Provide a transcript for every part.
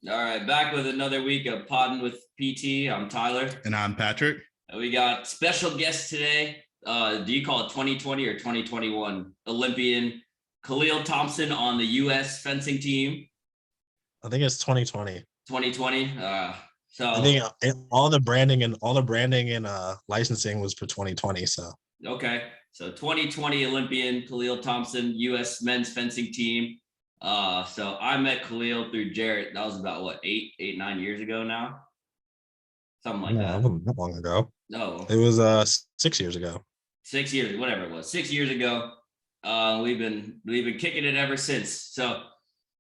All right, back with another week of Podding with PT. I'm Tyler. And I'm Patrick. And we got special guest today. Do you call it 2020 or 2021? Olympian Khalil Thompson on the U.S. fencing team. I think it's 2020. 2020. So I think all the branding and licensing was for 2020. So okay, so 2020 Olympian Khalil Thompson, U.S. men's fencing team. So I met Khalil through Jarrett. That was about what, 9 years ago now, something like that. That wasn't that long ago. No, it was 6 years ago. 6 years, whatever it was. 6 years ago. We've been kicking it ever since. So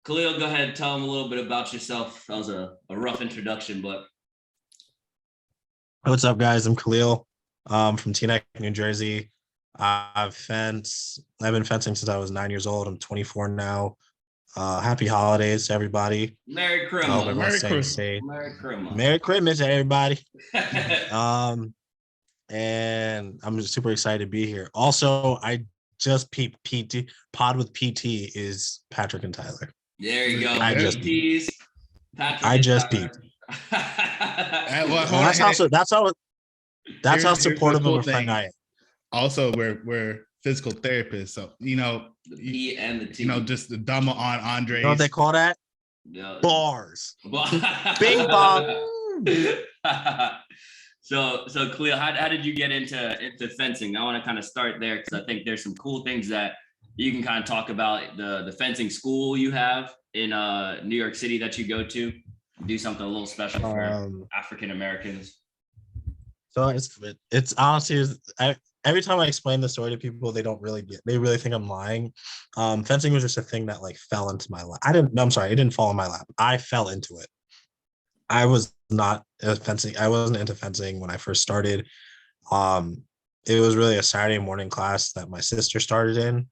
Khalil, go ahead and tell them a little bit about yourself. That was a rough introduction, but what's up, guys? I'm Khalil. From Teaneck, New Jersey. I've been fencing since I was 9 years old. I'm 24 now. Happy holidays to everybody. Merry Christmas. Merry Christmas, everybody. And I'm just super excited to be here. Also, I just peeped PT. Pod with PT is Patrick and Tyler. There you go. I just peeped. That's how supportive of a friend I am. Also, we're physical therapists, so the P and the T. Just the dumb on Andre. You know what they call that? Yeah. Bars. Bing bong. So Khalil, how did you get into fencing? I want to kind of start there because I think there's some cool things that you can kind of talk about. The fencing school you have in New York City that you go to, do something a little special for African Americans. So it's honestly, every time I explain the story to people, they really think I'm lying. Fencing was just a thing that like fell into my lap. It didn't fall in my lap. I fell into it. I was not fencing. I wasn't into fencing when I first started. It was really a Saturday morning class that my sister started in.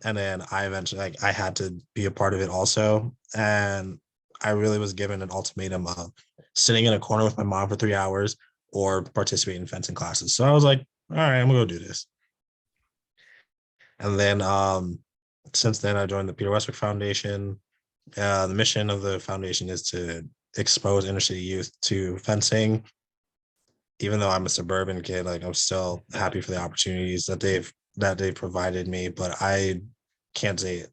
And then I eventually, I had to be a part of it also. And I really was given an ultimatum of sitting in a corner with my mom for 3 hours or participate in fencing classes. So I was like, all right, I'm gonna go do this. And then since then I joined the Peter Westbrook Foundation. The mission of the foundation is to expose inner city youth to fencing. Even though I'm a suburban kid, like I'm still happy for the opportunities that they've provided me, but I can't say it.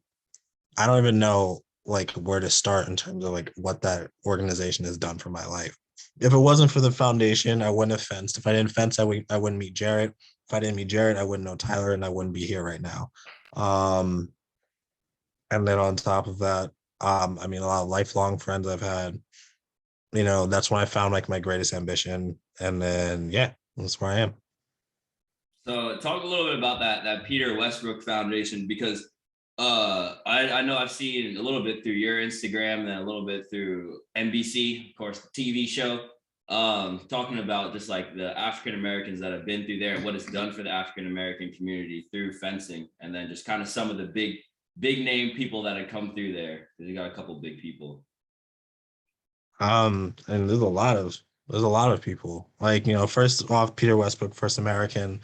I don't even know like where to start in terms of like what that organization has done for my life. If it wasn't for the foundation, I wouldn't have fenced. If I didn't fence, I wouldn't meet Jarrett. If I didn't meet Jarrett, I wouldn't know Tyler, and I wouldn't be here right now. And then on top of that, a lot of lifelong friends I've had. That's when I found like my greatest ambition, and then that's where I am. So talk a little bit about that Peter Westbrook Foundation, because I know I've seen a little bit through your Instagram and a little bit through NBC, of course, the TV show, talking about just like the African Americans that have been through there and what it's done for the African American community through fencing, and then just kind of some of the big name people that have come through there, because you got a couple big people. And there's a lot of people, like, first off, Peter Westbrook, first American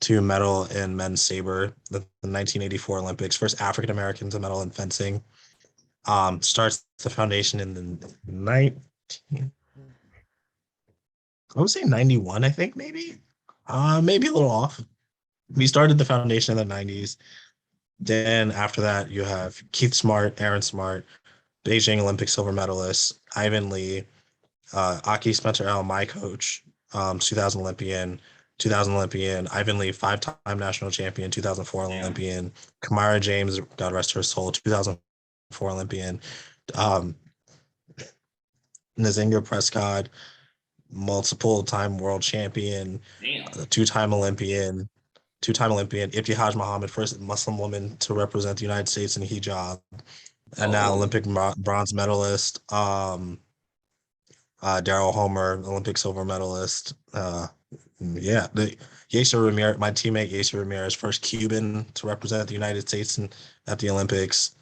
to medal in men's saber, the 1984 Olympics, first African American to medal in fencing. Starts the foundation in the I would say 91, I think, maybe a little off. We started the foundation in the 90s. Then after that, you have Keith Smart, Aaron Smart, Beijing Olympic silver medalist, Ivan Lee, Aki Spencer L, my coach, 2000 Olympian, Ivan Lee, 5-time national champion, 2004 Olympian, Kamara James, God rest her soul, 2004 Olympian, Nzinga Prescott, multiple-time world champion, two-time Olympian, Ibtihaj Muhammad, first Muslim woman to represent the United States in hijab, and now Olympic bronze medalist, Daryl Homer, Olympic silver medalist. Yeser Ramirez, my teammate Yeser Ramirez, first Cuban to represent the United States at the Olympics.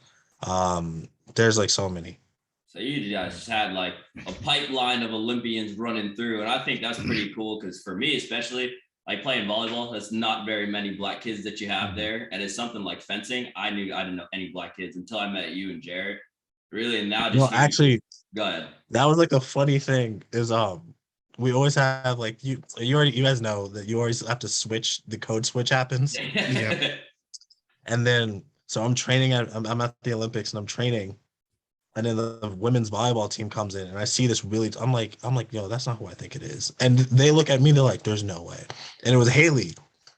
There's like so many. So you guys just had like a pipeline of Olympians running through, and I think that's pretty cool, because for me especially, like playing volleyball, that's not very many black kids that you have there, and it's something like fencing. I didn't know any black kids until I met you and Jarrett. Really, and now just Go ahead. That was like the funny thing is we always have like you guys know that you always have to switch, the code switch happens. Yeah. And then so I'm at the Olympics and I'm training, and then the women's volleyball team comes in and I see this really I'm like, yo, that's not who I think it is. And they look at me, they're like, there's no way. And it was Haley.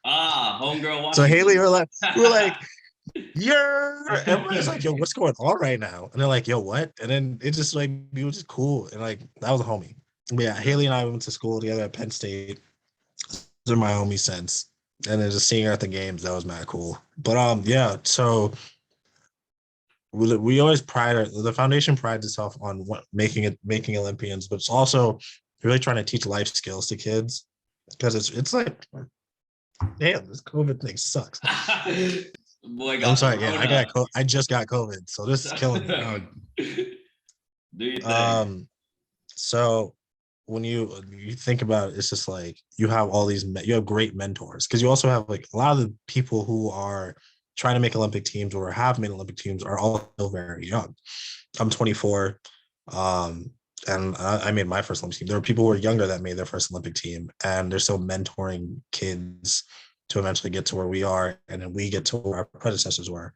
Homegirl So Haley, Washington. we're like, everybody's like, yo, what's going on right now? And they're like, yo, what? And then it just like, it was just cool. And like, that was a homie. But yeah, Haley and I went to school together at Penn State. Those are my homies since. And then just seeing her at the games, that was mad cool. But yeah, so we always the foundation prides itself on making Olympians, but it's also really trying to teach life skills to kids, because it's like, damn, this COVID thing sucks. Boy, I'm sorry, yeah, I just got COVID, so this is killing me. Oh, Do you think? So when you think about it, it's just like you have all these you have great mentors, because you also have like a lot of the people who are trying to make Olympic teams or have made Olympic teams are all still very young. I'm 24, and I made my first Olympic team. There were people who were younger that made their first Olympic team, and they're still mentoring kids to eventually get to where we are, and then we get to where our predecessors were.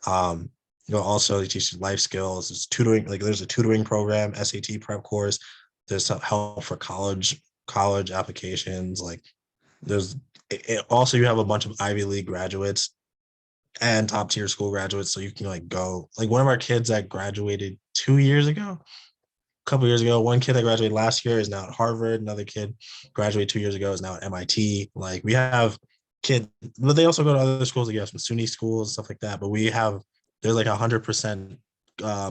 Also they teach life skills. It's tutoring, like there's a tutoring program, SAT prep course. There's some help for college applications. Like there's also, you have a bunch of Ivy League graduates and top tier school graduates, so you can like go, like one of our kids that graduated 2 years ago, a couple years ago, one kid that graduated last year is now at Harvard. Another kid graduated 2 years ago is now at MIT. Like we have kids, but they also go to other schools. Like you have some SUNY schools and stuff like that. But there's like 100%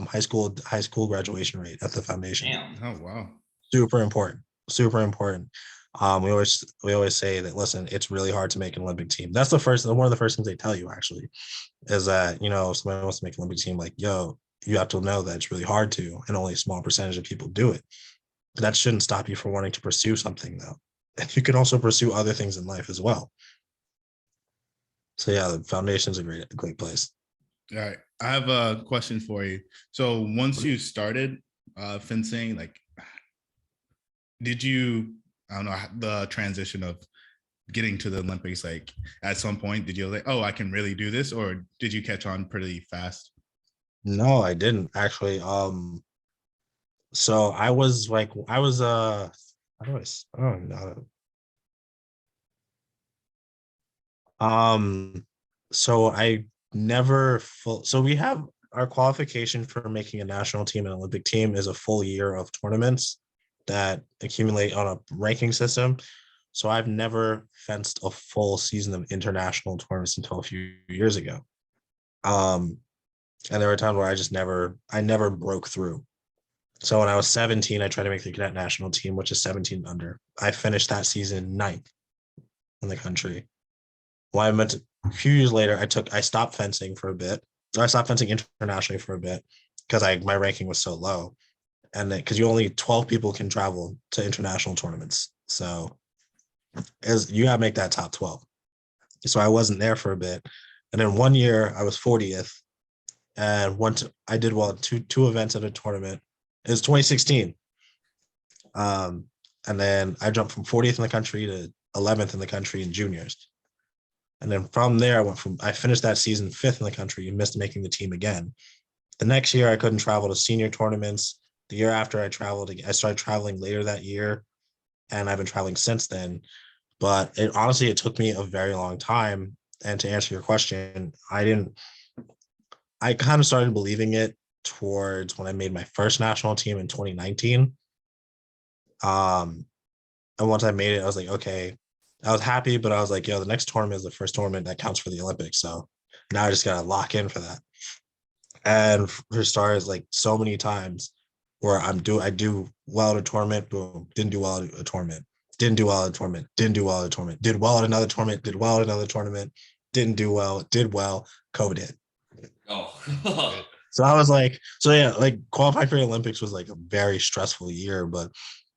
high school graduation rate at the foundation. Damn. oh wow. Super important. Super important. We always say that, listen, it's really hard to make an Olympic team. That's one of the first things they tell you, actually, is that, if somebody wants to make an Olympic team, like, yo, you have to know that it's really hard to, and only a small percentage of people do it. But that shouldn't stop you from wanting to pursue something, though. And you can also pursue other things in life as well. So yeah, the foundation's a great place. All right. I have a question for you. So once you started fencing, like, did you, I don't know, the transition of getting to the Olympics, like at some point, did you like, oh, I can really do this? Or did you catch on pretty fast? No, I didn't actually. So I was how do I don't know. So I never so we have our qualification for making a national team and Olympic team is a full year of tournaments that accumulate on a ranking system. So I've never fenced a full season of international tournaments until a few years ago. And there were times where I never broke through. So when I was 17, I tried to make the cadet national team, which is 17 under. I finished that season 9th in the country. Well, a few years later, I stopped fencing for a bit. I stopped fencing internationally for a bit because my ranking was so low. And then because 12 people can travel to international tournaments. So you gotta make that top 12. So I wasn't there for a bit. And then one year I was 40th. And I did well at two events at a tournament. It was 2016. And then I jumped from 40th in the country to 11th in the country in juniors. And then from there, I finished that season 5th in the country and missed making the team again. The next year, I couldn't travel to senior tournaments. The year after I started traveling later that year, and I've been traveling since then. But honestly, it took me a very long time. And to answer your question, I kind of started believing it towards when I made my first national team in 2019. And once I made it, I was like, okay, I was happy, but I was like, yo, the next tournament is the first tournament that counts for the Olympics. So now I just got to lock in for that. And for starters, like so many times where I do well at a tournament, boom, didn't do well at a tournament, didn't do well at a tournament, didn't do well at a tournament, did well at another tournament, did well at another tournament, didn't do well, did well, COVID hit. Oh. So I was like, like qualifying for the Olympics was like a very stressful year, but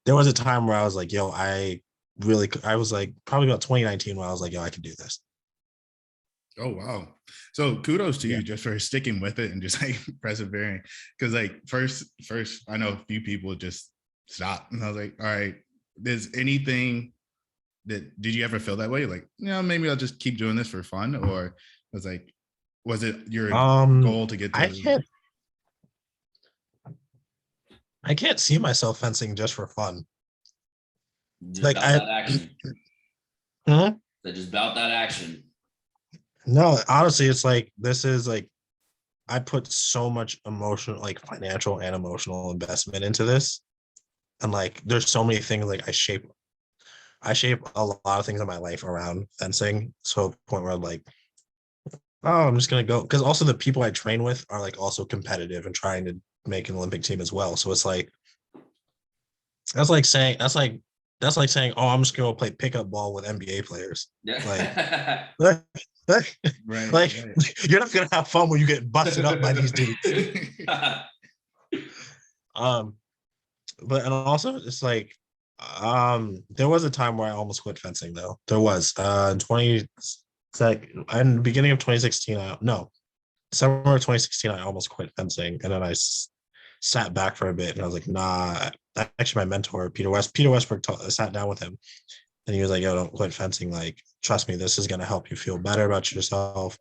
there was a time where I was like, yo, I was like probably about 2019 when I was like, yo, I can do this. Oh wow. So kudos to Yeah. you just for sticking with it and just like persevering. Cause like first I know a few people just stop. And I was like, all right, there's anything that did you ever feel that way? Like, maybe I'll just keep doing this for fun, or was it your goal to get I to can't see myself fencing just for fun. Just Like about that action. Mhm. Just about that action. No, honestly, it's like this is like I put so much emotional, like financial and emotional investment into this. And like there's so many things like I shape a lot of things in my life around fencing. So a point where I'm like, oh, I'm just gonna go. Because also the people I train with are like also competitive and trying to make an Olympic team as well. So it's like that's like saying, oh, I'm just gonna play pickup ball with NBA players. Like, Yeah. like, right, like right. you're not gonna have fun when you get busted up by these dudes. Um, but and also it's like there was a time where I almost quit fencing though. There was in 20 like in the beginning of 2016, summer of 2016, I almost quit fencing, and then I sat back for a bit, and I was like, nah. Actually, my mentor Peter Westbrook sat down with him, and he was like, yo, don't quit fencing. Like, trust me, this is gonna help you feel better about yourself.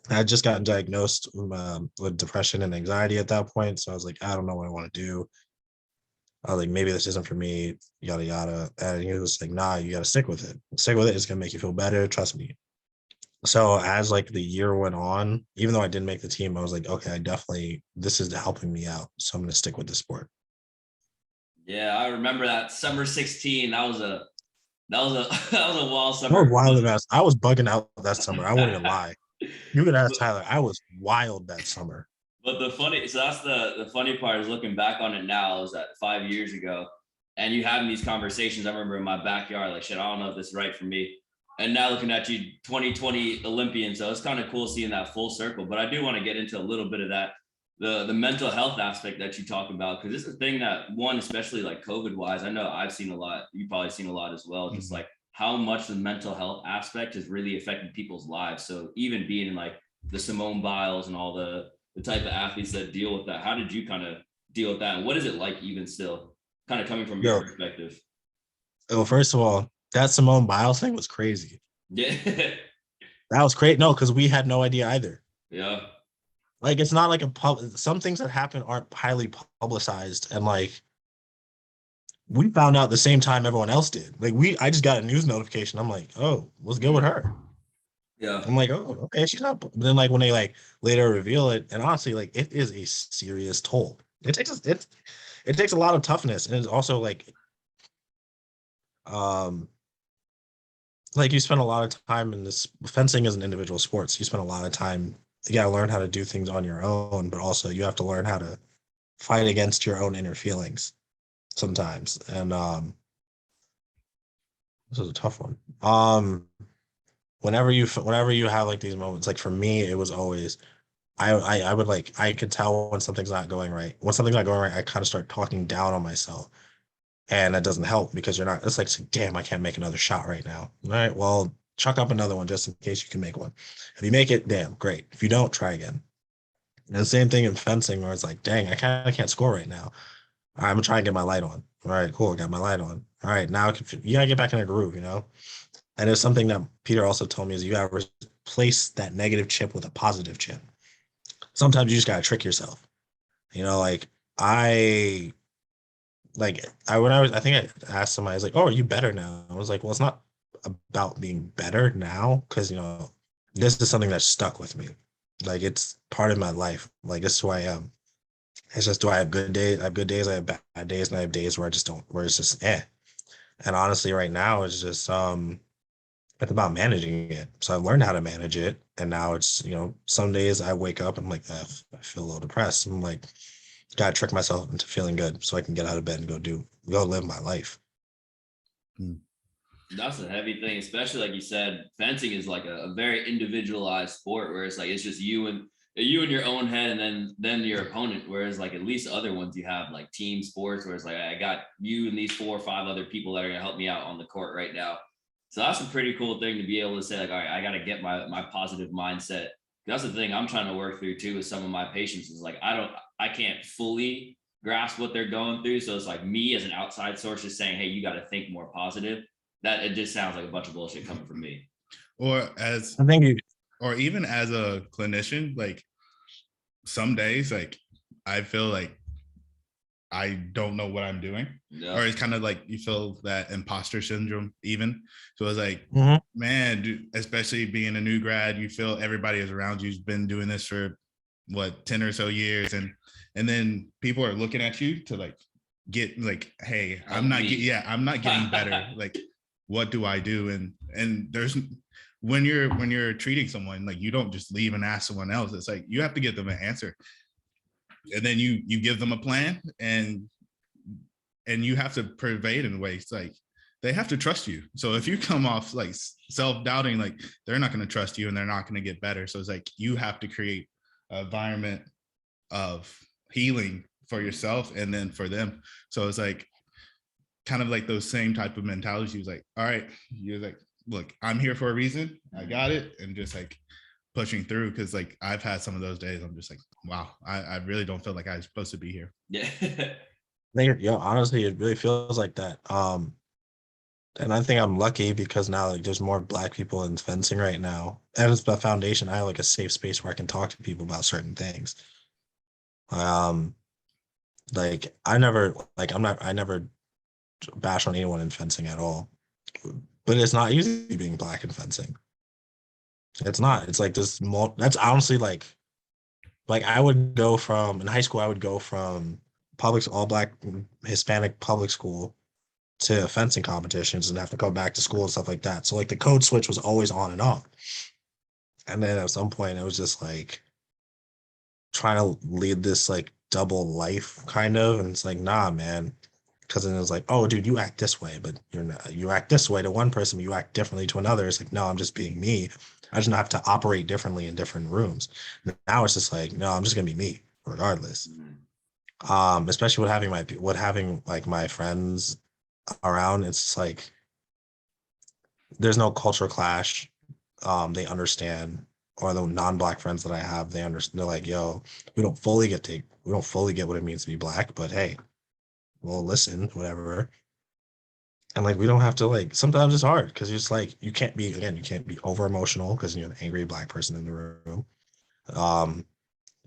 I had just gotten diagnosed with depression and anxiety at that point, so I was like, I don't know what I want to do. I was like, maybe this isn't for me, yada yada. And he was like, nah, you gotta stick with it. Stick with it. It's gonna make you feel better. Trust me. So as like the year went on, even though I didn't make the team, I was like, okay, this is helping me out. So I'm gonna stick with the sport. Yeah, I remember that summer 16. That was a that was a wild I was summer. wild ass. I was bugging out that summer. I wouldn't even lie. You could ask But Tyler. I was wild that summer. so that's the funny part is looking back on it now is that 5 years ago, and you having these conversations. I remember in my backyard, like, shit, I don't know if this is right for me. And now looking at you, 2020 Olympian. So it's kind of cool seeing that full circle. But I do want to get into a little bit of that, the mental health aspect that you talk about, because this is a thing that one, especially like COVID wise, I know I've seen a lot. You've probably seen a lot as well. Just like how much the mental health aspect has really affected people's lives. So even being in like the Simone Biles and all the type of athletes that deal with that, how did you kind of deal with that, and what is it like even still, kind of coming from your Yo, perspective? oh, first of all, that Simone Biles thing was crazy. Yeah. That was crazy. No, because we had no idea either. Yeah. Like, it's not like some things that happen aren't highly publicized, and like we found out the same time everyone else did. Like I just got a news notification. I'm like, oh, what's good with her? Yeah. I'm like, oh, okay, she's not. But then like when they like later reveal it, and honestly, like it is a serious toll. It takes a lot of toughness, and it's also um like you spend a lot of time in this. Fencing is an individual sport, so you spend a lot of time. You gotta learn how to do things on your own, but also you have to learn how to fight against your own inner feelings sometimes. And this is a tough one. Whenever you have like these moments, like for me, it was always I would like I could tell when something's not going right. When something's not going right, I kind of start talking down on myself. And that doesn't help because you're not, it's like, damn, I can't make another shot right now. All right, well, chuck up another one just in case you can make one. If you make it, damn, great. If you don't, try again. And the same thing in fencing where it's like, dang, I can't score right now. All right, I'm gonna try and get my light on. All right, cool, got my light on. All right, now you gotta get back in a groove, you know? And there's something that Peter also told me is you gotta replace that negative chip with a positive chip. Sometimes you just gotta trick yourself. You know, like I I think I asked somebody, I was like, oh, are you better now? I was like, well, it's not about being better now, because this is something that stuck with me. Like it's part of my life. Like this is who I am. It's just, do I have good days? I have good days, I have bad days, and I have days where I just don't, where it's just And honestly, right now it's just it's about managing it. So I've learned how to manage it. And now it's, some days I wake up, I'm like, I feel a little depressed. I'm like, gotta trick myself into feeling good so I can get out of bed and go live my life. That's a heavy thing, especially like you said, fencing is like a very individualized sport where it's like it's just you and your own head, and then your opponent. Whereas like at least other ones you have like team sports where it's like I got you and these 4 or 5 other people that are gonna help me out on the court right now. So that's a pretty cool thing to be able to say, like, all right, I got to get my positive mindset. That's the thing I'm trying to work through too with some of my patients is like, I can't fully grasp what they're going through. So it's like me as an outside source just saying, hey, you got to think more positive. That it just sounds like a bunch of bullshit coming from me. Or even as a clinician, like some days, like I feel like I don't know what I'm doing. Yeah. Or it's kind of like you feel that imposter syndrome even. So it's like, man, dude, especially being a new grad, you feel everybody is around you's been doing this for what, 10 or so years. And then people are looking at you to like get like, hey, I'm not getting better. Like, what do I do? And there's when you're treating someone, like you don't just leave and ask someone else. It's like you have to give them an answer. And then you give them a plan, and you have to pervade in ways like they have to trust you. So if you come off like self-doubting, like they're not going to trust you and they're not going to get better. So it's like you have to create an environment of healing for yourself and then for them. So it's like kind of like those same type of mentalities. He was like, all right, you're like, look, I'm here for a reason. I got it. And just like pushing through, because like I've had some of those days I'm just like, wow, I really don't feel like I was supposed to be here. Yeah. Honestly, it really feels like that. And I think I'm lucky because now like there's more Black people in fencing right now. And it's the foundation. I have like a safe space where I can talk to people about certain things. Like I never bash on anyone in fencing at all. But it's not easy being Black in fencing. It's not. It's like this. That's honestly like I would go from in high school. I would go from all Black Hispanic public school to fencing competitions and have to go back to school and stuff like that. So like the code switch was always on and off. And then at some point, it was just like trying to lead this like double life kind of, and it's like, nah, man. Because then it was like, oh, dude, you act this way, but you're not. You act this way to one person, but you act differently to another. It's like, no, I'm just being me. I just have to operate differently in different rooms. Now it's just like, no, I'm just gonna be me regardless. Especially with having like my friends around, it's just like there's no culture clash. They understand, or the non-Black friends that I have, they understand. They're like, yo, we don't fully get what it means to be Black, but hey, well, listen, whatever. And like, we don't have to like, sometimes it's hard because it's like, you can't be over emotional because you're an angry Black person in the room. You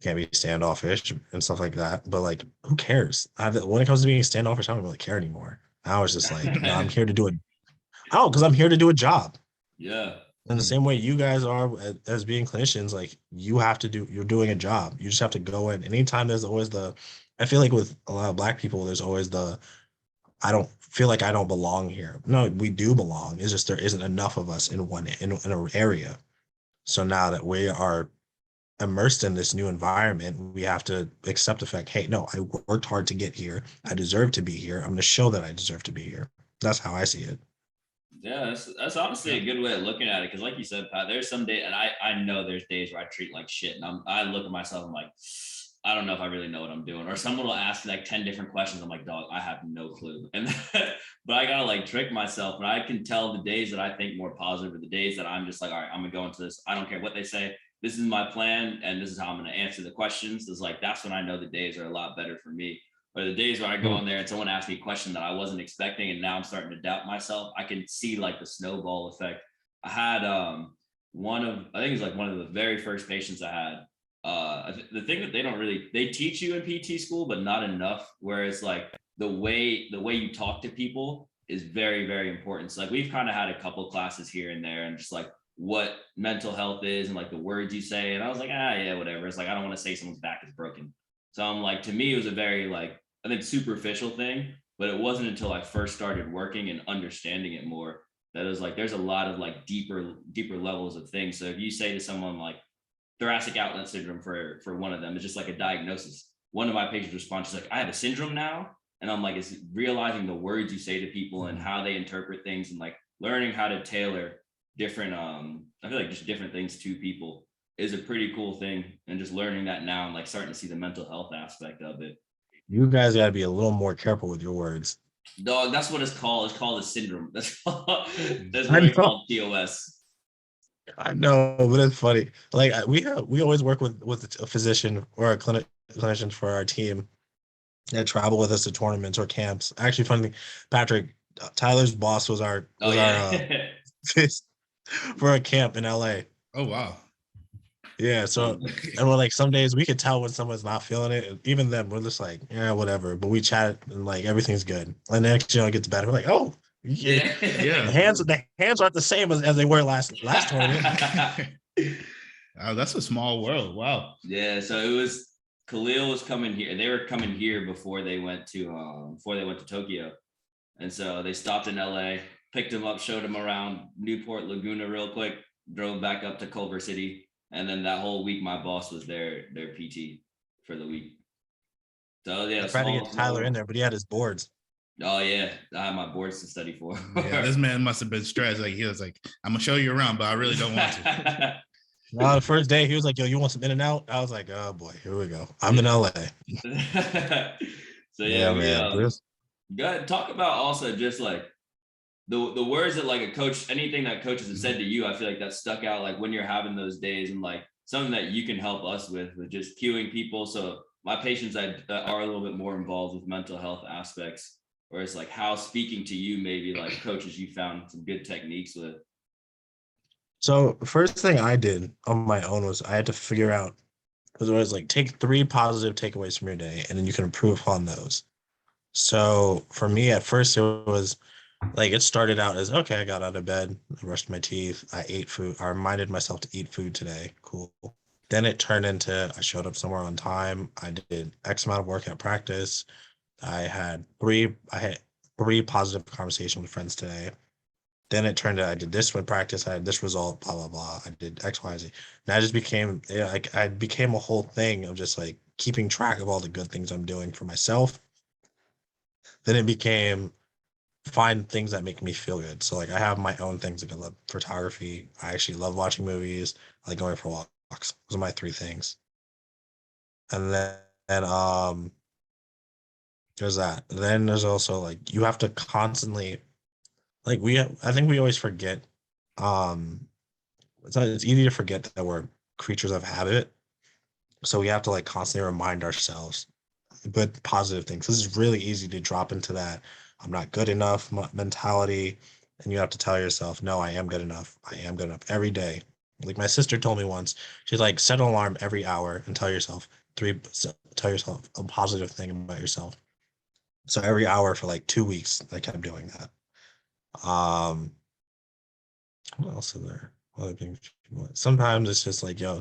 can't be standoffish and stuff like that. But like, who cares? When it comes to being standoffish, I don't really care anymore. Now it's just like, no, I'm here to do it. Oh, because I'm here to do a job. Yeah. In the same way you guys are as being clinicians, like you're doing a job. You just have to go in. Anytime there's always I feel like with a lot of Black people, there's always I don't feel like I don't belong here. No, we do belong. It's just there isn't enough of us in an area. So now that we are immersed in this new environment, we have to accept the fact, hey, no, I worked hard to get here. I deserve to be here. I'm going to show that I deserve to be here. That's how I see it. Yeah, that's honestly a good way of looking at it. Because like you said, Pat, there's some days, and I know there's days where I treat like shit, and I look at myself, I'm like, I don't know if I really know what I'm doing. Or someone will ask me like 10 different questions. I'm like, dog, I have no clue. And but I gotta like trick myself. But I can tell the days that I think more positive are the days that I'm just like, all right, I'm gonna go into this. I don't care what they say. This is my plan, and this is how I'm gonna answer the questions. It's like that's when I know the days are a lot better for me. But the days where I go in there and someone asks me a question that I wasn't expecting, and now I'm starting to doubt myself, I can see like the snowball effect. I had I think it was like one of the very first patients I had. The thing that they teach you in PT school, but not enough, where it's like the way you talk to people is very, very important. So like we've kind of had a couple classes here and there, and just like what mental health is and like the words you say. And I was like, yeah, whatever. It's like, I don't want to say someone's back is broken. So I'm like, to me, it was a very like, I think superficial thing, but it wasn't until I first started working and understanding it more that it was like, there's a lot of like deeper levels of things. So if you say to someone like thoracic outlet syndrome for one of them, it's just like a diagnosis. One of my patients responds, she's like, I have a syndrome now. And I'm like, it's realizing the words you say to people and how they interpret things, and like learning how to tailor different, I feel like just different things to people is a pretty cool thing. And just learning that now and like starting to see the mental health aspect of it. You guys got to be a little more careful with your words. Dog, that's what it's called. It's called a syndrome. That's what I it's know. called, TOS. I know, but it's funny. Like we always work with a physician or a clinician for our team that travel with us to tournaments or camps. Actually, funny, Patrick, Tyler's boss was our Oh yeah. for a camp in LA. Oh wow. Yeah, so and we're like some days we could tell when someone's not feeling it. And even then, we're just like, yeah, whatever. But we chat and like everything's good. And next, it gets better. We're like, oh, yeah, Yeah. Yeah. the hands aren't the same as they were last tournament. That's a small world. Wow. Yeah, so it was Khalil was coming here. They were coming here before they went to Tokyo. And so they stopped in LA, picked him up, showed him around Newport Laguna real quick, drove back up to Culver City. And then that whole week my boss was their PT for the week. So I yeah, tried to get small Tyler in world. there, but he had his boards. Oh yeah, I have my boards to study for. Yeah, this man must have been stressed. Like he was like, I'm gonna show you around, but I really don't want to. The first day he was like, "Yo, you want some in and out?" I was like, "Oh boy, here we go. I'm in LA." So Yeah, yeah, we man. go ahead, talk about also just like the words that like a coach, anything that coaches have said to you. I feel like that stuck out, like when you're having those days, and like something that you can help us with just cueing people. So my patients that are a little bit more involved with mental health aspects, or it's like how speaking to you, maybe like coaches you found some good techniques with. So first thing I did on my own was I had to figure out, because it was like take 3 positive takeaways from your day, and then you can improve upon those. So for me, at first it was like it started out as okay, I got out of bed, I brushed my teeth, I ate food, I reminded myself to eat food today. Cool. Then it turned into I showed up somewhere on time, I did X amount of work at practice, I had three positive conversations with friends today. Then it turned out I did this with practice, I had this result, blah blah blah. I did X, Y, Z. And I just became like I became a whole thing of just like keeping track of all the good things I'm doing for myself. Then it became find things that make me feel good. So like I have my own things. Like I love photography. I actually love watching movies. I like going for walks. Those are my 3 things. And then there's that. Then there's also like you have to constantly like I think we always forget. Um it's easy to forget that we're creatures of habit. So we have to like constantly remind ourselves, but positive things. This is really easy to drop into that I'm not good enough mentality. And you have to tell yourself, no, I am good enough. I am good enough every day. Like my sister told me once, she's like, set an alarm every hour and tell yourself a positive thing about yourself. So every hour for like 2 weeks, I kept doing that. Um, what else is there? Other things. Sometimes it's just like, yo,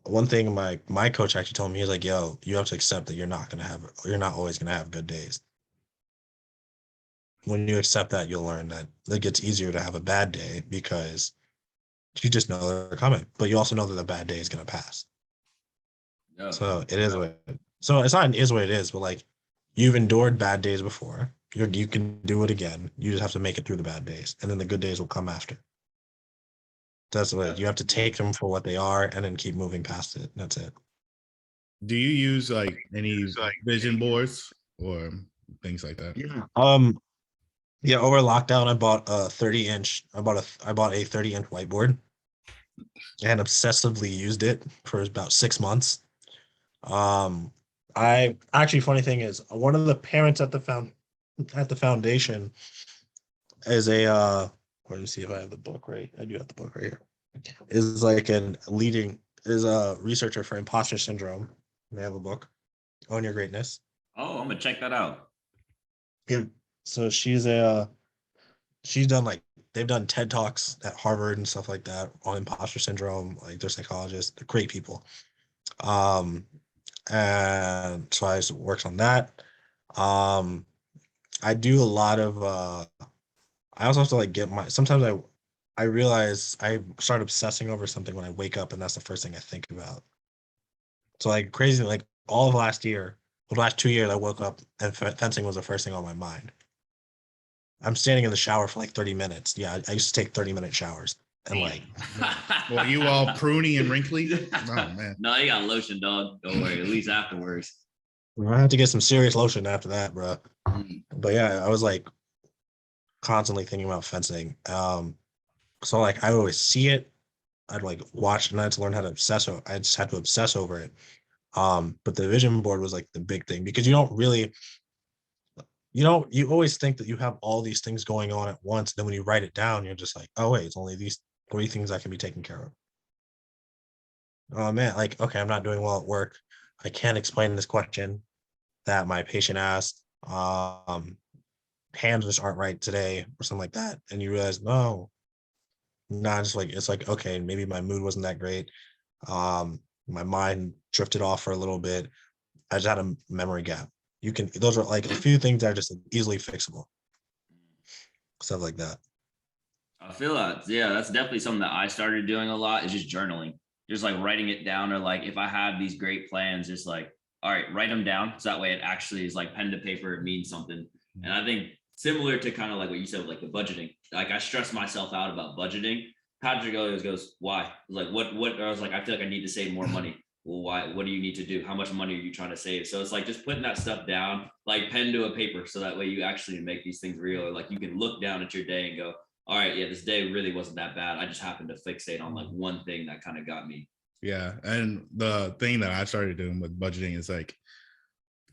one thing my coach actually told me, he's like, yo, you have to accept that you're not always gonna have good days. When you accept that, you'll learn that it gets easier to have a bad day because you just know they're coming, but you also know that the bad day is gonna pass. Yeah. So it is so it's not an is what it is, but like you've endured bad days before. You can do it again. You just have to make it through the bad days, and then the good days will come after. That's what you have to take them for what they are, and then keep moving past it. That's it. Do you use like any vision boards or things like that? Yeah. Yeah. Over lockdown, I bought a 30-inch. I bought a 30-inch whiteboard, and obsessively used it for about 6 months. Um, I actually funny thing is one of the parents at the foundation is a let me see if I have the book right. I do have the book right here. Is like is a researcher for imposter syndrome. They have a book, Own Your Greatness. Oh, I'm gonna check that out. Yeah. So she's done like they've done TED Talks at Harvard and stuff like that on imposter syndrome. Like they're psychologists, they're great people. Um, and so I works on that. Um, I do a lot of I also have to like get my sometimes I realize I start obsessing over something when I wake up and that's the first thing I think about. So like crazy, like all of last year, the last 2 years, I woke up and fencing was the first thing on my mind. I'm standing in the shower for like 30 minutes. Yeah, I used to take 30-minute showers. And like, Well, you all pruny and wrinkly? Oh man. No, you got lotion, dog. Don't worry. At least afterwards. I had to get some serious lotion after that, bro. Mm. But yeah, I was like constantly thinking about fencing. So like I always see it. I'd like watch and I had to learn how to I just had to obsess over it. But the vision board was like the big thing because you always think that you have all these things going on at once. Then when you write it down, you're just like, oh wait, it's only these 3 things that can be taken care of. Oh man, like, okay, I'm not doing well at work. I can't explain this question that my patient asked. Hands just aren't right today or something like that. And you realize, no, not just like, it's like, okay, maybe my mood wasn't that great. My mind drifted off for a little bit. I just had a memory gap. Those are like a few things that are just easily fixable. Stuff like that. I feel that. Yeah, that's definitely something that I started doing a lot is just journaling, just like writing it down, or like if I have these great plans, just like, all right, write them down. So that way it actually is like pen to paper, it means something. And I think similar to kind of like what you said, with like the budgeting, like I stress myself out about budgeting. Patrick always goes, why? Like, what? I was like, I feel like I need to save more money. Well, why? What do you need to do? How much money are you trying to save? So it's like just putting that stuff down, like pen to a paper. So that way you actually make these things real. Or like you can look down at your day and go, all right, yeah, this day really wasn't that bad. I just happened to fixate on like one thing that kind of got me. Yeah. And the thing that I started doing with budgeting is like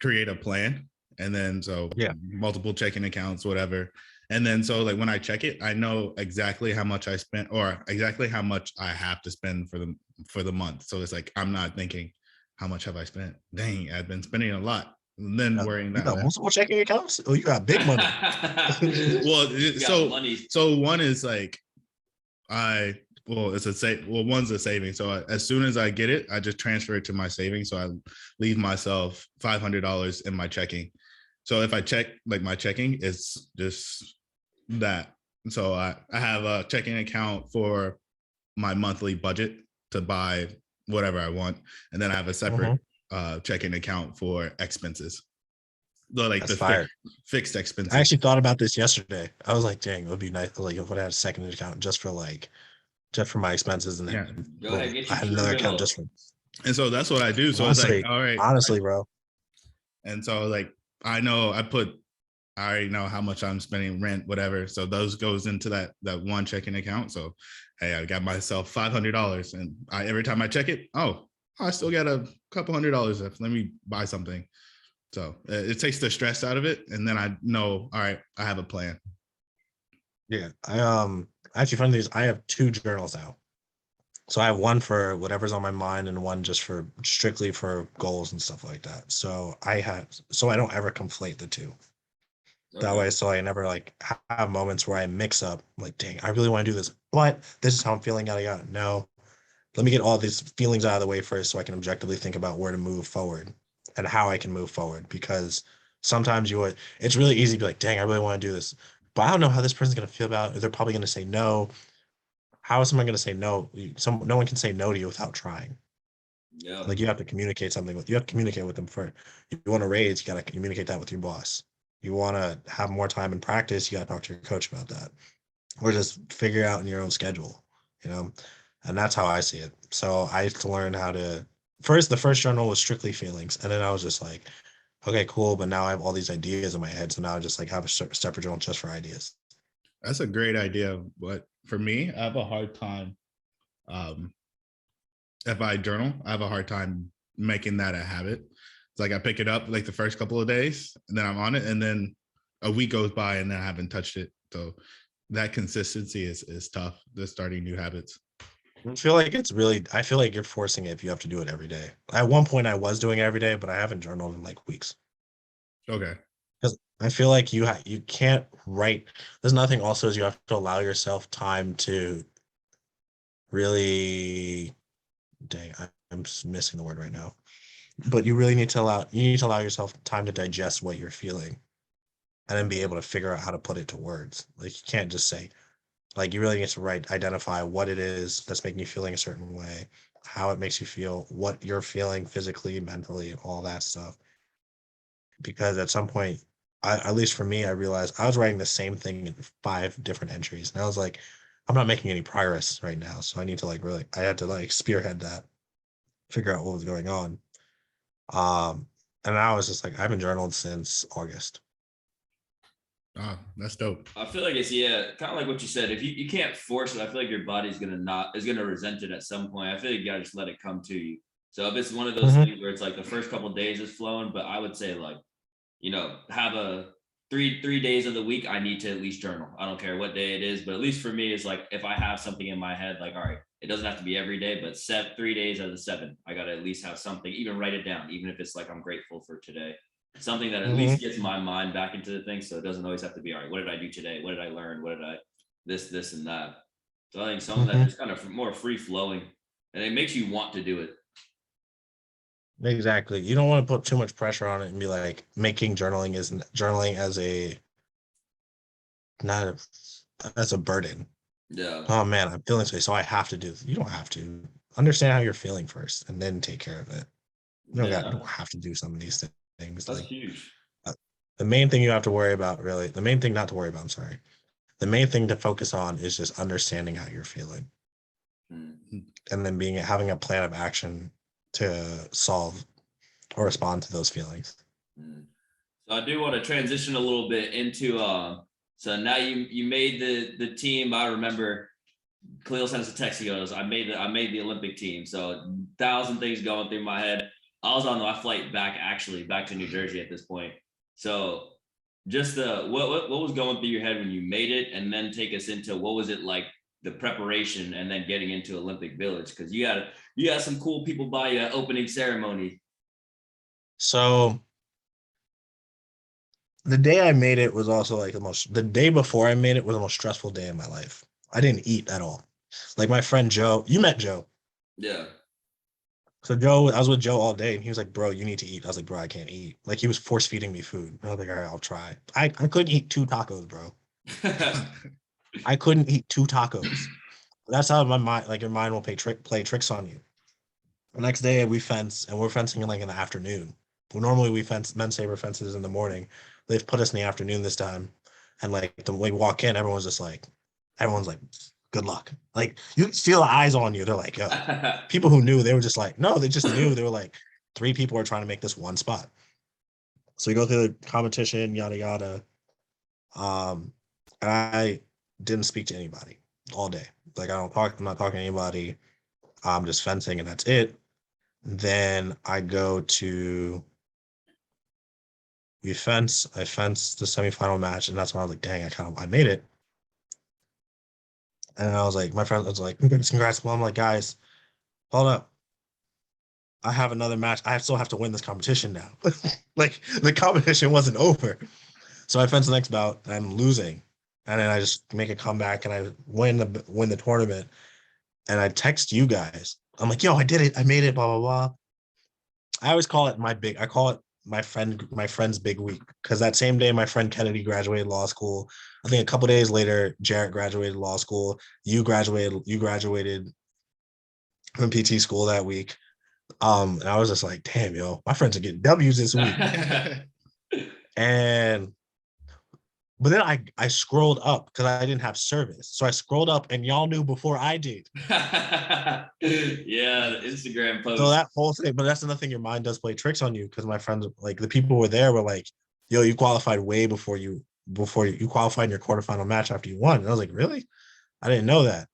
create a plan. And then so Yeah. multiple checking accounts, whatever. And then so like when I check it, I know exactly how much I spent or exactly how much I have to spend for the month. So it's like I'm not thinking how much have I spent? Dang, I've been spending a lot. And then worrying You that got multiple checking accounts? Oh, you got big money. well, so money. so one is like one's a savings. So as soon as I get it, I just transfer it to my savings. So I leave myself $500 in my checking. So if I check like my checking, it's just that. So I have a checking account for my monthly budget to buy whatever I want, and then I have a separate checking account for expenses. Like That's the fire. fixed expenses. I actually thought about this yesterday. I was like, dang, it would be nice like if I had a second account just for my expenses, and then Go ahead, get I your had another account bill. just for. And so that's what I do. So Honestly, it's like, all right, honestly, bro. And so like I know I already know how much I'm spending rent, whatever. So those goes into that one checking account. So hey, I got myself $500, and every time I check it, I still got a couple $100 left. Let me buy something. So it takes the stress out of it, and then I know, all right, I have a plan. Yeah, I actually funny thing is I have 2 journals now. So I have one for whatever's on my mind and one just for strictly for goals and stuff like that. So I don't ever conflate the two. That way, so I never like have moments where I mix up like, dang, I really want to do this, but this is how I'm feeling. Yada yada. No, let me get all these feelings out of the way first so I can objectively think about where to move forward and how I can move forward. Because sometimes it's really easy to be like, dang, I really want to do this, but I don't know how this person's going to feel about it. They're probably going to say no. How is someone going to say no? No one can say no to you without trying. Yeah. Like you have to communicate with them first. You want to raise, you got to communicate that with your boss. You want to have more time in practice, you got to talk to your coach about that. Or just figure out in your own schedule, and that's how I see it. So I used to learn how to the first journal was strictly feelings. And then I was just like, okay, cool. But now I have all these ideas in my head. So now I just like have a separate journal just for ideas. That's a great idea. But for me, I have a hard time. If I journal, I have a hard time making that a habit. It's like I pick it up like the first couple of days, and then I'm on it, and then a week goes by, and then I haven't touched it. So that consistency is tough. Just starting new habits. I feel like you're forcing it if you have to do it every day. At one point, I was doing it every day, but I haven't journaled in like weeks. Okay. Because I feel like you can't write. There's nothing also is you have to allow yourself time to really. Dang, I'm missing the word right now. But you need to allow yourself time to digest what you're feeling, and then be able to figure out how to put it to words. Like you can't just say, like you really need to identify what it is that's making you feeling a certain way, how it makes you feel, what you're feeling physically, mentally, all that stuff. Because at some point, at least for me, I realized I was writing the same thing in 5 different entries, and I was like, I'm not making any progress right now. So I need to I had to spearhead that, figure out what was going on. And I was just like, I haven't journaled since August. Oh, that's dope. I feel like it's kind of like what you said. If you can't force it, I feel like your body's gonna resent it at some point. I feel like you gotta just let it come to you. So if it's one of those things where it's like the first couple of days is flowing, but I would say like, have a three days of the week, I need to at least journal. I don't care what day it is, but at least for me, it's like if I have something in my head, like, all right, it doesn't have to be every day, but 3 days out of the 7, I gotta at least have something, even write it down, even if it's like I'm grateful for today. Something that at least gets my mind back into the thing. So it doesn't always have to be, all right, what did I do today? What did I learn? What did I this and that? So I think some of that is kind of more free flowing and it makes you want to do it. Exactly. You don't want to put too much pressure on it and be like making journaling as a not as a burden. Yeah. Oh man, I'm feeling so I have to do this. You don't have to. Understand how you're feeling first and then take care of it. You don't have to do some of these things. That's like huge. The main thing you have to worry about, really, the main thing not to worry about, I'm sorry. The main thing to focus on is just understanding how you're feeling. And then having a plan of action to solve or respond to those feelings. So I do want to transition a little bit into so now you made the team. I remember Khalil sent us a text. He goes, I made the Olympic team. So 1,000 things going through my head. I was on my flight back to New Jersey at this point. So just what was going through your head when you made it, and then take us into what was it like, the preparation and then getting into Olympic Village, because you got some cool people by you opening ceremony. So the day I made it was also like the day before I made it was the most stressful day in my life. I didn't eat at all. Like my friend Joe, you met Joe. Yeah. So I was with Joe all day and he was like, bro, you need to eat. I was like, bro, I can't eat. Like he was force feeding me food. And I was like, all right, I'll try. I couldn't eat 2 tacos, bro. I couldn't eat 2 tacos. That's how my mind, like your mind will play tricks on you. The next day we fence and we're fencing in the afternoon. Well, normally we fence men's saber fences in the morning. They've put us in the afternoon this time. And like the way we walk in, everyone's like, good luck. Like you feel the eyes on you. They're like, yo, people who knew, they were just like, no, they just knew. They were like, 3 people are trying to make this one spot. So we go through the competition, yada, yada. And I didn't speak to anybody all day. Like I'm not talking to anybody. I'm just fencing and that's it. Then I go to I fence the semifinal match, and that's when I was like, dang, I made it. And I was like, my friend was like, congrats. Well, I'm like, guys, hold up. I have another match. I still have to win this competition now. Like the competition wasn't over. So I fence the next bout and I'm losing. And then I just make a comeback and I win the tournament. And I text you guys. I'm like, yo, I did it. I made it, blah, blah, blah. I always call it my friend's big week, because that same day my friend Kennedy graduated law school. I think a couple days later, Jarrett graduated law school. You graduated from PT school that week. And I was just like, damn, yo, my friends are getting W's this week. But then I scrolled up because I didn't have service. So I scrolled up and y'all knew before I did. Yeah, the Instagram post. So that whole thing, but that's another thing, your mind does play tricks on you, because my friends, like the people who were there, were like, yo, you qualified way before you qualified in your quarterfinal match after you won. And I was like, really? I didn't know that.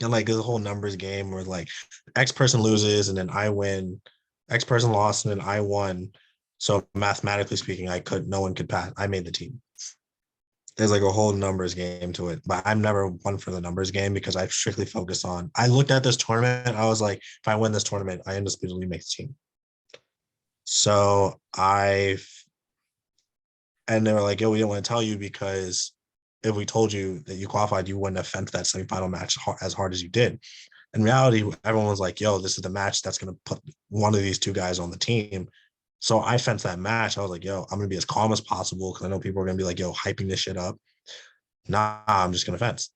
And like there's a whole numbers game where like X person loses and then I win, X person lost and then I won. So mathematically speaking, no one could pass. I made the team. There's like a whole numbers game to it, but I'm never one for the numbers game because I strictly focus on, I looked at this tournament. I was like, if I win this tournament, I indisputably make the team. So and they were like, yo, we didn't want to tell you because if we told you that you qualified, you wouldn't have fenced that semifinal match as hard as you did. In reality, everyone was like, yo, this is the match that's going to put one of these 2 guys on the team. So I fenced that match. I was like, yo, I'm going to be as calm as possible because I know people are going to be like, yo, hyping this shit up. Nah, I'm just going to fence.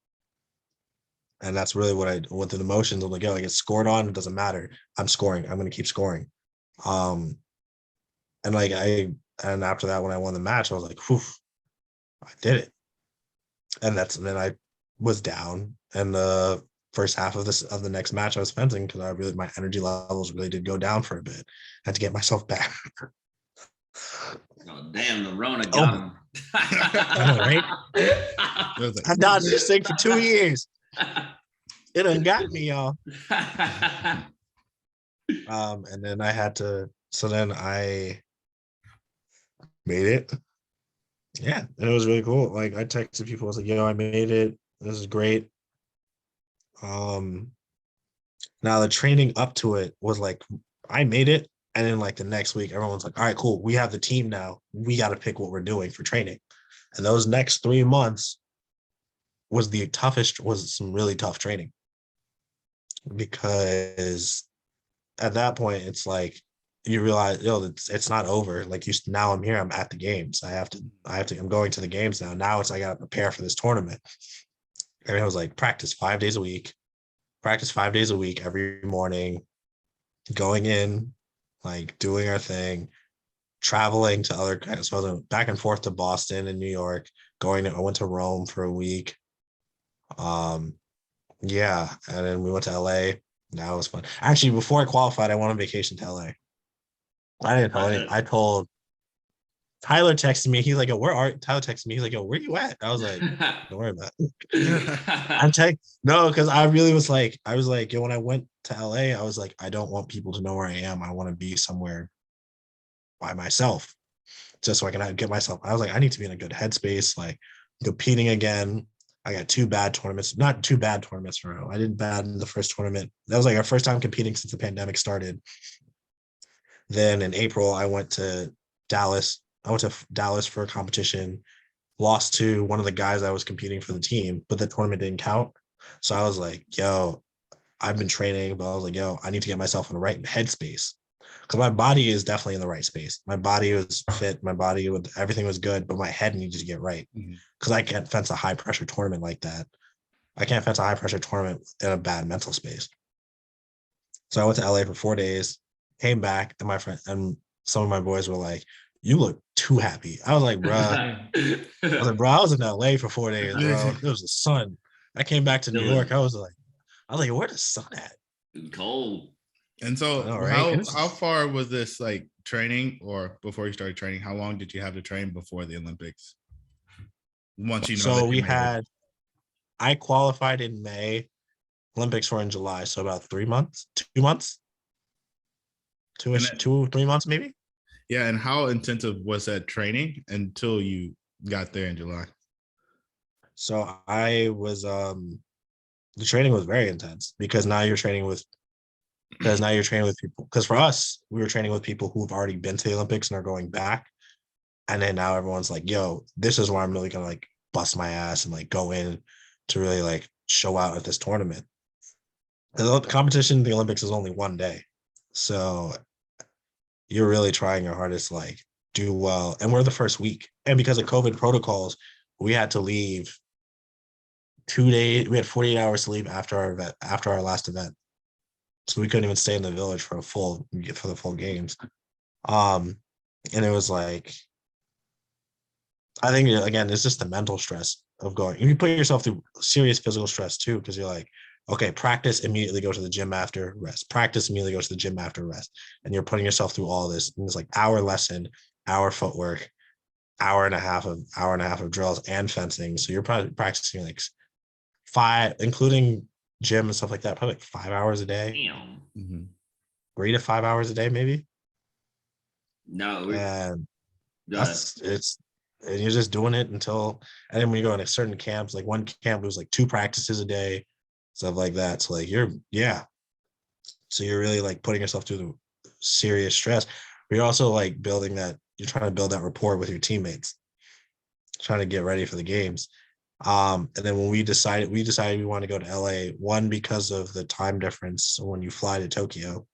And that's really what I went through the motions. I'm like, yo, I get scored on. It doesn't matter. I'm scoring. I'm going to keep scoring. And after that, when I won the match, I was like, whew, I did it. And then I was down. And the first half of the next match I was fencing, because my energy levels really did go down for a bit. I had to get myself back. Oh, damn, the Rona Oh, got him. I know, right? It was like, I dodged this thing for 2 years. It done got me, y'all. And then I had to. So then I made it. Yeah, and it was really cool. Like I texted people, I was like, "Yo, I made it. This is great." Um, Now the training up to it was like I made it, and then like the next week, everyone's like, "All right, cool. We have the team now. We got to pick what we're doing for training." And those next 3 months was some really tough training because at that point it's like you realize, yo, it's not over. Like now I'm here. I'm at the games. I'm going to the games now. Now it's I got to prepare for this tournament. And it was like practice 5 days a week. Practice 5 days a week every morning, going in, like doing our thing, traveling to other so I was back and forth to Boston and New York, I went to Rome for a week. Yeah, and then we went to LA. That was fun. Actually, before I qualified, I went on vacation to LA. I didn't tell any. I told Tyler texted me. He's like, "Yo, where are?" Tyler texted me. He's like, "Yo, where you at?" I was like, "Don't worry about it." No, because I was like, yo, when I went to LA, I was like, I don't want people to know where I am. I want to be somewhere by myself, just so I can get myself. I was like, I need to be in a good headspace, like competing again. I got not two bad tournaments in a row. I did bad in the first tournament. That was like our first time competing since the pandemic started. Then in April, I went to Dallas. I went to Dallas for a competition, lost to one of the guys I was competing for the team, but the tournament didn't count. So I was like, yo, I've been training, but I was like, yo, I need to get myself in the right headspace. Because my body is definitely in the right space. My body was fit. Everything was good, but my head needed to get right. Because I can't fence a high pressure tournament like that. I can't fence a high pressure tournament in a bad mental space. So I went to LA for 4 days, came back, and my friend and some of my boys were like, "You look too happy." I was like, "Bro, I was in LA for 4 days, bro. It was the sun." I came back to New York. I was like, "Where's the sun at?" Cold. And so All right. how far was this like training, or before you started training, how long did you have to train before the Olympics? Once you know So that I qualified in May. Olympics were in July, so about 3 months, 2 months, 3 months maybe. Yeah, and how intensive was that training until you got there in July? So I was the training was very intense because now you're training with people. Because for us, we were training with people who've already been to the Olympics and are going back. And then now everyone's like, yo, this is where I'm really gonna like bust my ass and like go in to really like show out at this tournament. The competition, the Olympics is only one day. So you're really trying your hardest to like do well. And we're the first week. And because of COVID protocols, we had to leave 2 days. We had 48 hours to leave after our event, after our last event. So we couldn't even stay in the village for the full games. And it was like, I think again, it's just the mental stress of going. You put yourself through serious physical stress too, because you're like, okay, practice, immediately go to the gym after, rest. Practice, immediately go to the gym after, rest. And you're putting yourself through all this. And it's like hour lesson, hour footwork, hour and a half of drills and fencing. So you're probably practicing like 5, including gym and stuff like that, probably like 5 hours a day. Damn. 3 to 5 hours a day, maybe. No, And and you're just doing it until, and then when you go into certain camps, like one camp, it was like 2 practices a day, stuff like that. So like so you're really like putting yourself through the serious stress. But you're also like you're trying to build that rapport with your teammates, trying to get ready for the games. And then when we decided we want to go to LA, one, because of the time difference when you fly to Tokyo.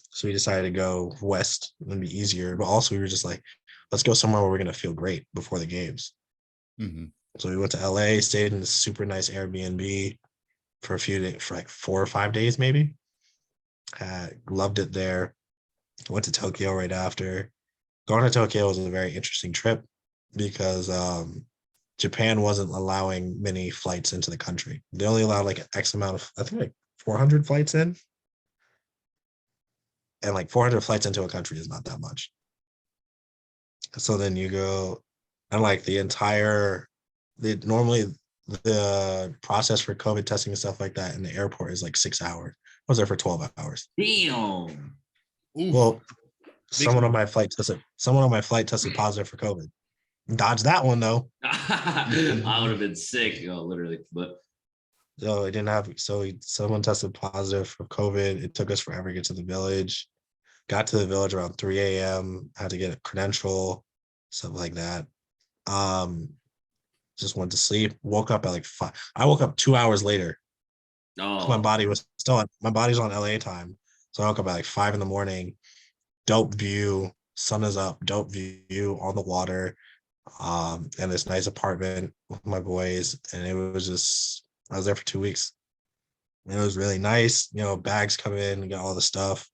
So we decided to go west and be easier, but also we were just like, let's go somewhere where we're going to feel great before the games. So we went to LA, stayed in this super nice Airbnb for a few days, for like 4 or 5 days, maybe. Loved it there. Went to Tokyo right after. Going to Tokyo was a very interesting trip because Japan wasn't allowing many flights into the country. They only allowed like X amount of, I think like 400 flights in. And like 400 flights into a country is not that much. So then you go, and like normally the process for COVID testing and stuff like that in the airport is like 6 hours. I was there for 12 hours. Damn. Oof. Well, Makes someone on me- my flight tested positive for COVID. Dodged that one though. I would have been sick, literally. But So it didn't have. Someone tested positive for COVID. It took us forever to get to the village. Got to the village around 3 a.m. Had to get a credential, stuff like that. Um, just went to sleep. Woke up at like 5. I woke up 2 hours later. My oh, body was still on. My body's on LA time, so I woke up at like 5 in the morning. Dope view. Sun is up. Dope view on the water. And this nice apartment with my boys, and it was just. I was there for 2 weeks. And it was really nice. Bags come in, get all the stuff,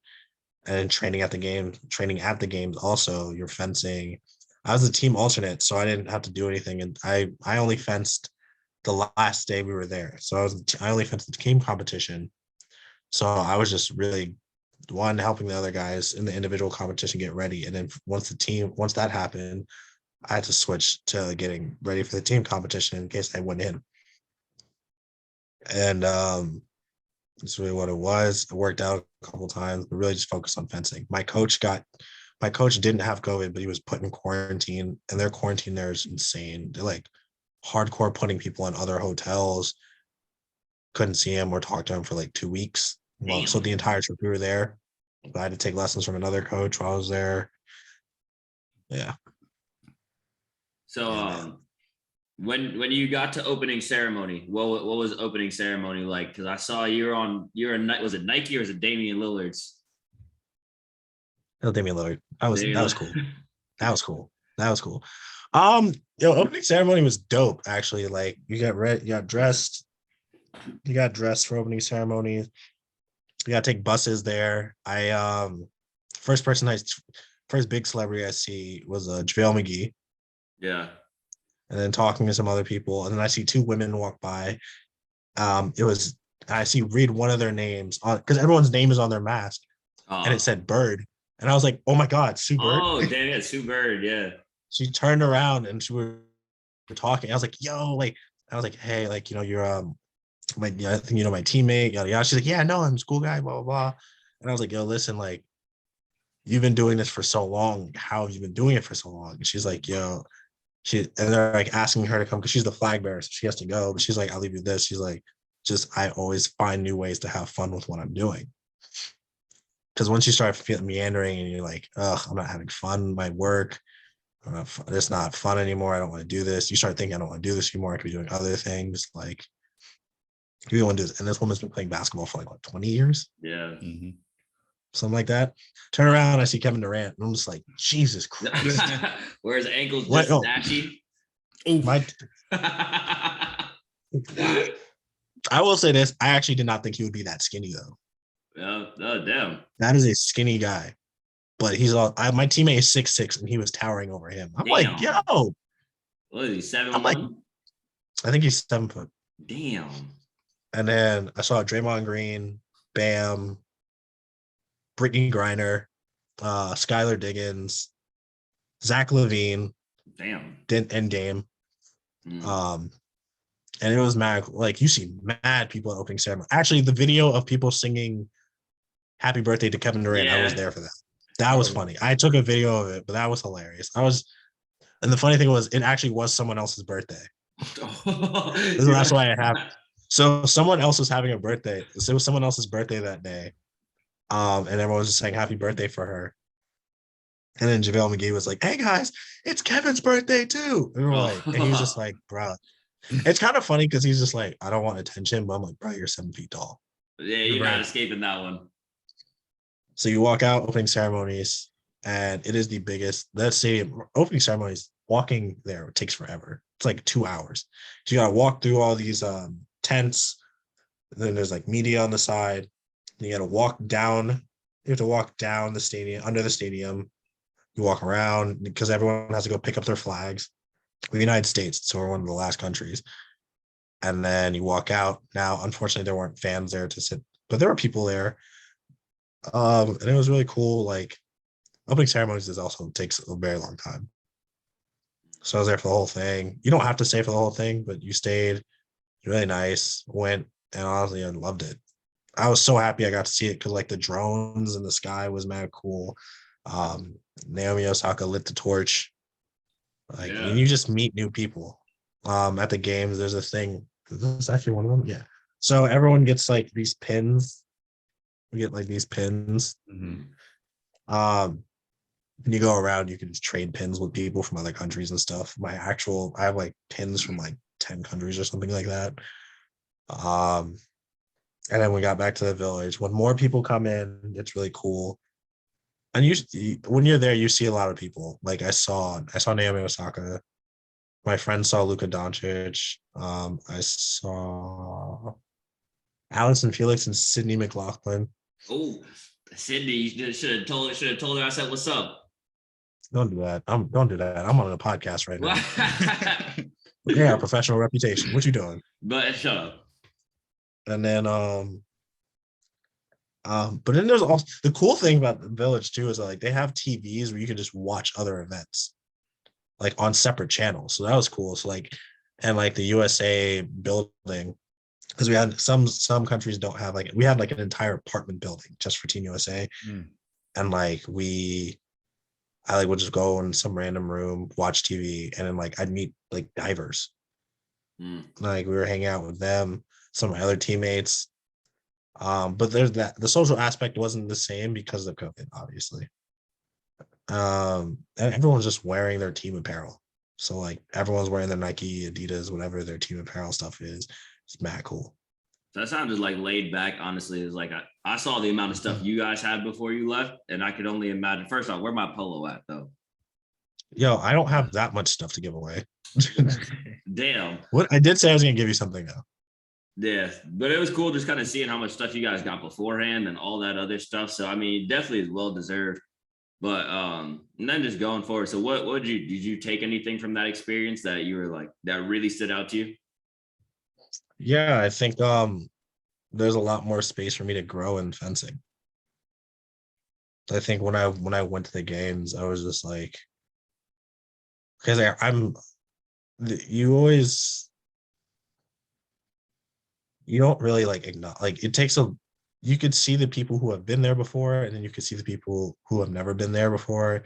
and then training at the game. Training at the games also. You're fencing. I was a team alternate, so I didn't have to do anything, and I only fenced the last day we were there. So I only fenced the team competition. So I was just really one helping the other guys in the individual competition get ready, and then once that happened, I had to switch to getting ready for the team competition in case I went in. And that's really what it was. It worked out a couple times, but really just focused on fencing. My coach didn't have COVID, but he was put in quarantine, and their quarantine there is insane. They're like hardcore putting people in other hotels. Couldn't see him or talk to him for like 2 weeks. Well, so damn. the entire trip we were there. I had to take lessons from another coach while I was there. Yeah. So Yeah, man. when you got to opening ceremony, what was opening ceremony like? Because I saw was it Nike or was it Damian Lillard's? Oh, Damian Lillard. That was cool. Damian That was cool. That was cool. Opening ceremony was dope, actually. Like you got dressed for opening ceremony. You gotta take buses there. First first big celebrity I see was JaVale McGee, Yeah. and then talking to some other people, and then I see two women walk by. I see read one of their names on because everyone's name is on their mask, and it said Bird, and I was like, oh my god, Sue Bird. Oh, damn, yeah, Sue Bird, yeah. She turned around and we're talking. I was like, yo, like I was like, hey, like you're I think my teammate, yada yada. She's like, yeah, no, I'm a school guy, blah blah blah. And I was like, yo, listen, like you've been doing this for so long. How have you been doing it for so long? And she's like, yo, and they're like asking her to come because she's the flag bearer, so she has to go. But she's like, I'll leave you this. She's like, I always find new ways to have fun with what I'm doing. Because once you start feeling meandering and you're like, ugh, I'm not having fun, my work, it's not fun anymore. I don't want to do this. You start thinking, I don't want to do this anymore. I could be doing other things. Like, you don't want to do this. And this woman's been playing basketball for like, what, 20 years? Yeah. Mhm. Something like that. Turn around, I see Kevin Durant. And I'm just like, Jesus Christ. Where his ankles What? just Oh, ashy. my, I will say this. I actually did not think he would be that skinny, though. Oh, damn. That is a skinny guy. But my teammate is 6'6", and he was towering over him. I'm like, Damn. yo. What is he, I'm like, 7'1"? I think he's 7 foot. Damn. And then I saw Draymond Green, Bam, Brittany Griner, Skylar Diggins, Zach LaVine, Damn. and Dame. Mm. And it was mad. Like you see mad people at opening ceremony. Actually, the video of people singing "Happy Birthday" to Kevin Durant, I was Yeah. there for that. That was funny. I took a video of it, but that was hilarious. And the funny thing was, it actually was someone else's birthday. So that's why it happened. So someone else was having a birthday. So it was someone else's birthday that day. And everyone was just saying happy birthday for her. And then JaVale McGee was like, hey guys, it's Kevin's birthday too. And we were like, and he was just like, bro. It's kind of funny because he's just like, I don't want attention, but I'm like, bro, you're 7 feet tall. Yeah, you're not escaping that one. So you walk out opening ceremonies, and it is the biggest. That stadium opening ceremonies, walking there takes forever. It's like 2 hours. So you gotta walk through all these tents. Then there's like media on the side. You gotta walk down. You have to walk down the stadium, under the stadium. You walk around because everyone has to go pick up their flags. The United States, so we're one of the last countries. And then you walk out. Now, unfortunately, there weren't fans there to sit, but there were people there. And it was really cool. Like opening ceremonies also takes a very long time. So I was there for the whole thing. You don't have to stay for the whole thing, but you stayed. Really nice. Went, and honestly, I loved it. I was so happy I got to see it because like the drones in the sky was mad cool. Naomi Osaka lit the torch. Like, and you just meet new people. At the games, there's a thing. Is this actually one of them? Yeah. So everyone gets like these pins. We get like these pins. And you go around, you can just trade pins with people from other countries and stuff. I have like pins from like 10 countries or something like that. And then we got back to the village. When more people come in, it's really cool. And when you're there, you see a lot of people. Like I saw Naomi Osaka. My friend saw Luka Doncic. I saw Allison Felix and Sydney McLaughlin. Oh, Sydney, you should have told her I said what's up. Don't do that. Don't do that. I'm on a podcast right now. Yeah, professional reputation. What you doing? But shut up. And then but then there's also the cool thing about the village too is like they have TVs where you can just watch other events like on separate channels. So that was cool. So like and like the USA building, because we had some countries don't have like we had like an entire apartment building just for Team USA. And like I like would just go in some random room, watch TV, and then like I'd meet like divers. Like we were hanging out with them, some of my other teammates. But there's that the social aspect wasn't the same because of COVID, obviously. And everyone's just wearing their team apparel. So like everyone's wearing their Nike, Adidas, whatever their team apparel stuff is. It's mad cool. That sounded like laid back, honestly. It's like I saw the amount of stuff you guys had before you left, and I could only imagine. First off, where my polo at though? Yo, I don't have that much stuff to give away. Damn. What I did say I was gonna give you something though. Yeah, but it was cool just kind of seeing how much stuff you guys got beforehand and all that other stuff. So I mean, definitely is well deserved. But and then just going forward. So what did you take anything from that experience that you were like that really stood out to you? Yeah, I think there's a lot more space for me to grow in fencing. I think when I went to the games, I was just like, because you don't really like acknowledge, like it takes you could see the people who have been there before, and then you could see the people who have never been there before,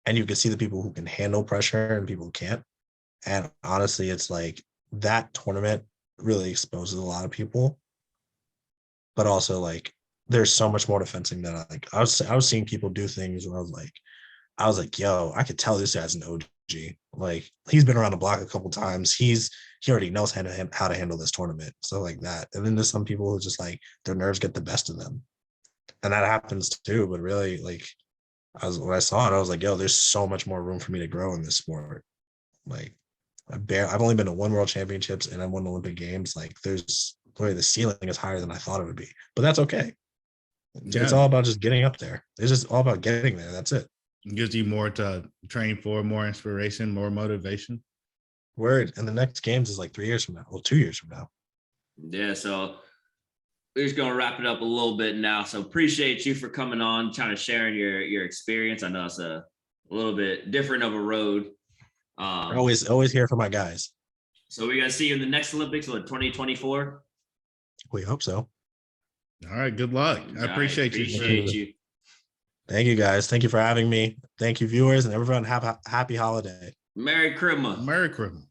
and you could see the people who can handle pressure and people who can't. And honestly, it's like that tournament really exposes a lot of people, but also like there's so much more to fencing that I was seeing people do things where I was like, yo, I could tell this guy's an OG. Like he's been around the block a couple times. He already knows how to handle this tournament. So like that. And then there's some people who just like their nerves get the best of them. And that happens too. But really, like when I saw it, I was like, yo, there's so much more room for me to grow in this sport. Like I've only been to one World Championships and I won Olympic Games. Like there's the ceiling is higher than I thought it would be. But that's okay. It's all about just getting up there. It's just all about getting there. That's it. It gives you more to train for, more inspiration, more motivation. Word. And the next games is like 3 years from now. Well, 2 years from now. Yeah. So we're just gonna wrap it up a little bit now. So appreciate you for coming on, trying to sharing your experience. I know it's a little bit different of a road. Always here for my guys. So we're gonna see you in the next Olympics, 2024. We hope so. All right. Good luck. I appreciate you. Thank you guys. Thank you for having me. Thank you, viewers, and everyone have a happy holiday. Merry Christmas. Merry Christmas.